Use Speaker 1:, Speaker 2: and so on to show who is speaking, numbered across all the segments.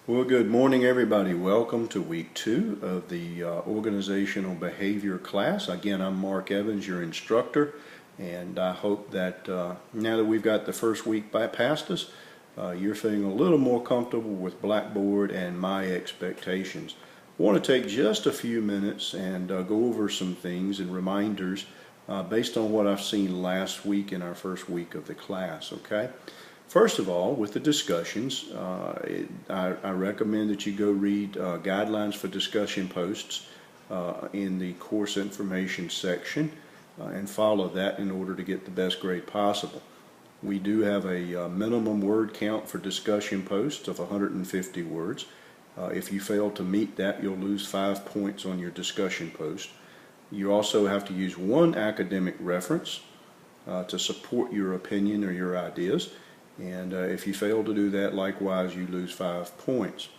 Speaker 1: Well, good morning, everybody. Welcome to week 2 of the organizational behavior class. Again, I'm Mark Evans, your instructor, and I hope that now that we've got the first week past us, you're feeling a little more comfortable with Blackboard and my expectations. I want to take just a few minutes and go over some things and reminders based on what I've seen last week in our first week of the class, okay? First of all, with the discussions, I recommend that you go read guidelines for discussion posts in the course information section and follow that in order to get the best grade possible. We do have a minimum word count for discussion posts of 150 words. If you fail to meet that, you'll lose 5 points on your discussion post. You also have to use one academic reference to support your opinion or your ideas. And if you fail to do that, likewise, you lose 5 points.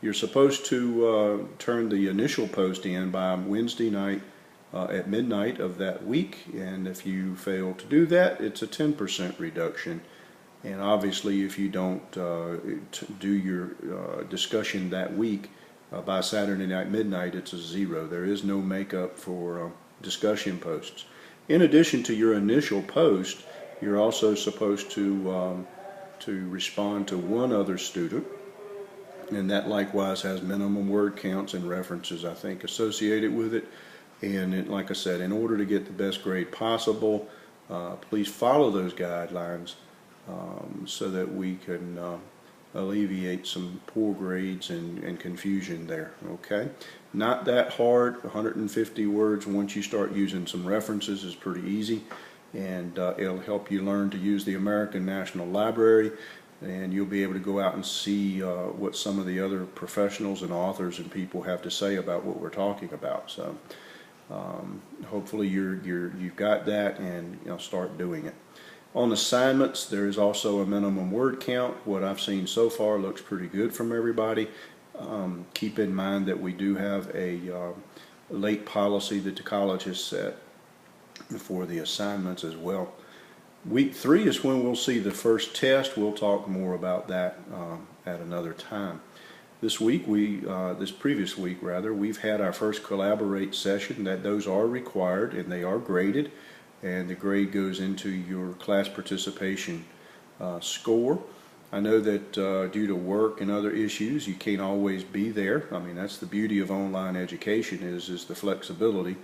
Speaker 1: You're supposed to turn the initial post in by Wednesday night at midnight of that week. And if you fail to do that, it's a 10% reduction. And obviously, if you don't do your discussion that week by Saturday night midnight, it's a 0. There is no makeup for discussion posts. In addition to your initial post, you're also supposed to respond to one other student, and that likewise has minimum word counts and references, I think, associated with it. And like I said, in order to get the best grade possible, please follow those guidelines so that we can alleviate some poor grades and confusion there, okay? Not that hard. 150 words, once you start using some references, is pretty easy. And it'll help you learn to use the American National Library, and you'll be able to go out and see what some of the other professionals and authors and people have to say about what we're talking about. So hopefully you've got that, and start doing it. On assignments, there is also a minimum word count. What I've seen so far looks pretty good from everybody. Keep in mind that we do have a late policy that the college has set for the assignments as well. Week 3 is when we'll see the first test. We'll talk more about that at another time. This previous week rather, we've had our first Collaborate session. Those are required and they are graded, and the grade goes into your class participation score. I know that due to work and other issues, you can't always be there. I mean, that's the beauty of online education is the flexibility.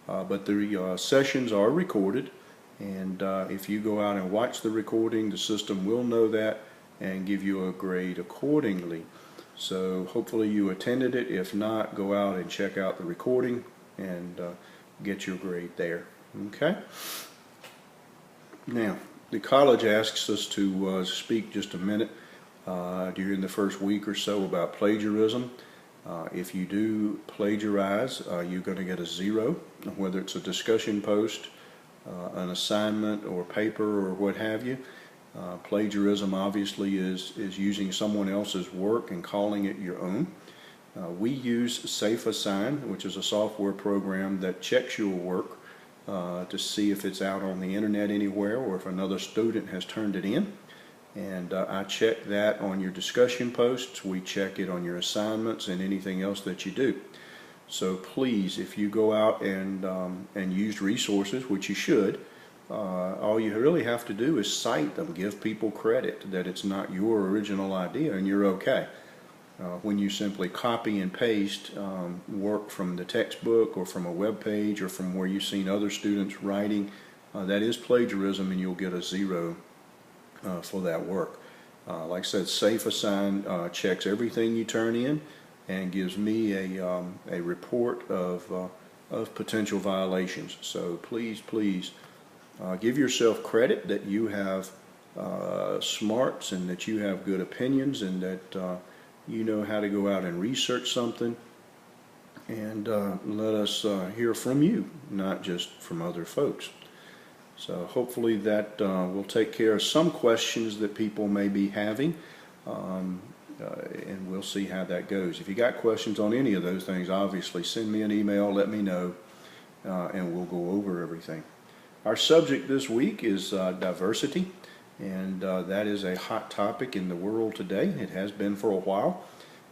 Speaker 1: But the sessions are recorded, and if you go out and watch the recording, the system will know that and give you a grade accordingly. So hopefully you attended it. If not, go out and check out the recording and get your grade there. Okay? Now, the college asks us to speak just a minute during the first week or so about plagiarism. If you do plagiarize, you're going to get a 0, whether it's a discussion post, an assignment, or paper, or what have you. Plagiarism obviously is using someone else's work and calling it your own. We use SafeAssign, which is a software program that checks your work to see if it's out on the internet anywhere or if another student has turned it in. And I check that on your discussion posts. We check it on your assignments and anything else that you do. So please, if you go out and use resources, which you should, all you really have to do is cite them. Give people credit that it's not your original idea, and you're okay. When you simply copy and paste work from the textbook or from a web page or from where you've seen other students writing, that is plagiarism, and you'll get a 0 for that work. Like I said, SafeAssign checks everything you turn in and gives me a report of potential violations. So please give yourself credit that you have smarts and that you have good opinions and that you know how to go out and research something, and let us hear from you, not just from other folks. So hopefully that will take care of some questions that people may be having, and we'll see how that goes. If you got questions on any of those things, obviously send me an email, let me know, and we'll go over everything. Our subject this week is diversity, and that is a hot topic in the world today. It has been for a while.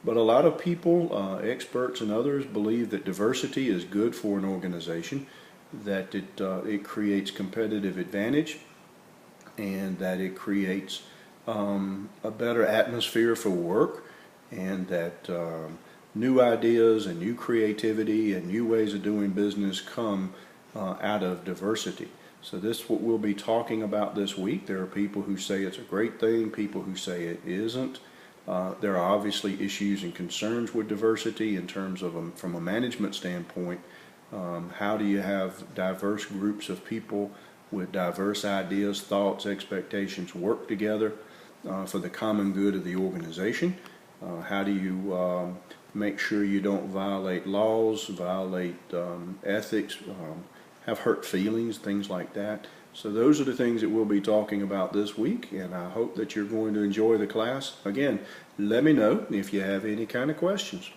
Speaker 1: But a lot of people, experts and others, believe that diversity is good for an organization, that it creates competitive advantage, and that it creates a better atmosphere for work, and that new ideas and new creativity and new ways of doing business come out of diversity. So this is what we'll be talking about this week. There are people who say it's a great thing, people who say it isn't. There are obviously issues and concerns with diversity in terms of from a management standpoint. How do you have diverse groups of people with diverse ideas, thoughts, expectations work together for the common good of the organization? How do you make sure you don't violate laws, violate ethics, have hurt feelings, things like that? So those are the things that we'll be talking about this week, and I hope that you're going to enjoy the class. Again, let me know if you have any kind of questions.